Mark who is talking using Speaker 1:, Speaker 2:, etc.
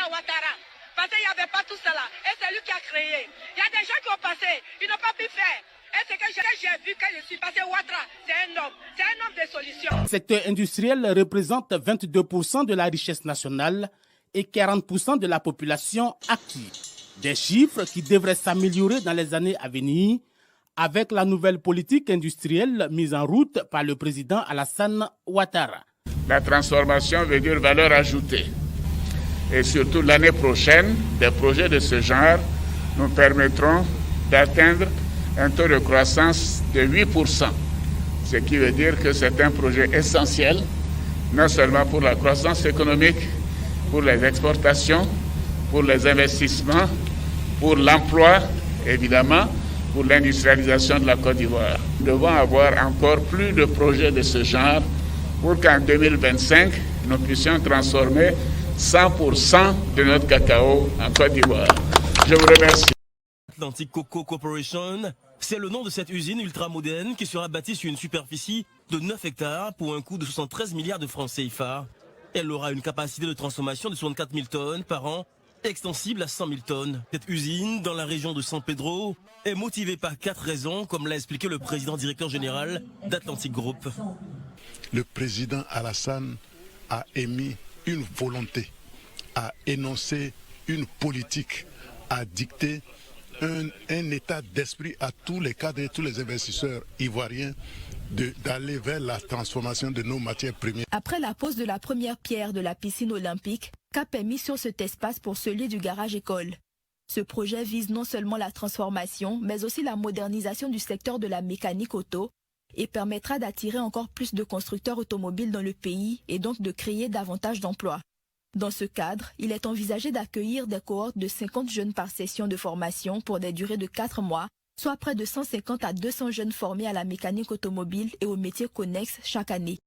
Speaker 1: à Ouattara. Parce qu'il n'y avait pas tout cela. Et c'est lui qui a créé. Il y a des gens qui ont passé. Ils n'ont pas pu faire. Et ce que j'ai vu quand je suis passé, Ouattara, c'est un homme de solution.
Speaker 2: Le secteur industriel représente 22% de la richesse nationale et 40% de la population active. Des chiffres qui devraient s'améliorer dans les années à venir avec la nouvelle politique industrielle mise en route par le président Alassane Ouattara.
Speaker 3: La transformation veut dire valeur ajoutée. Et surtout l'année prochaine, des projets de ce genre nous permettront d'atteindre un taux de croissance de 8%. Ce qui veut dire que c'est un projet essentiel, non seulement pour la croissance économique, pour les exportations, pour les investissements, pour l'emploi, évidemment, pour l'industrialisation de la Côte d'Ivoire. Nous devons avoir encore plus de projets de ce genre pour qu'en 2025, nous puissions transformer 100% de notre cacao en Côte d'Ivoire. Je vous remercie.
Speaker 4: Atlantic Cocoa Corporation, c'est le nom de cette usine ultramoderne qui sera bâtie sur une superficie de 9 hectares pour un coût de 73 milliards de francs CFA. Elle aura une capacité de transformation de 64 000 tonnes par an, extensible à 100 000 tonnes. Cette usine, dans la région de San Pedro, est motivée par 4 raisons, comme l'a expliqué le président directeur général d'Atlantic Group.
Speaker 5: Le président Alassane a émis une volonté, a énoncé une politique, a dicté un état d'esprit à tous les cadres et tous les investisseurs ivoiriens d'aller vers la transformation de nos matières premières.
Speaker 6: Après la pose de la première pierre de la piscine olympique, cap est mis sur cet espace pour celui du garage école. Ce projet vise non seulement la transformation, mais aussi la modernisation du secteur de la mécanique auto et permettra d'attirer encore plus de constructeurs automobiles dans le pays et donc de créer davantage d'emplois. Dans ce cadre, il est envisagé d'accueillir des cohortes de 50 jeunes par session de formation pour des durées de 4 mois, soit près de 150 à 200 jeunes formés à la mécanique automobile et aux métiers connexes chaque année.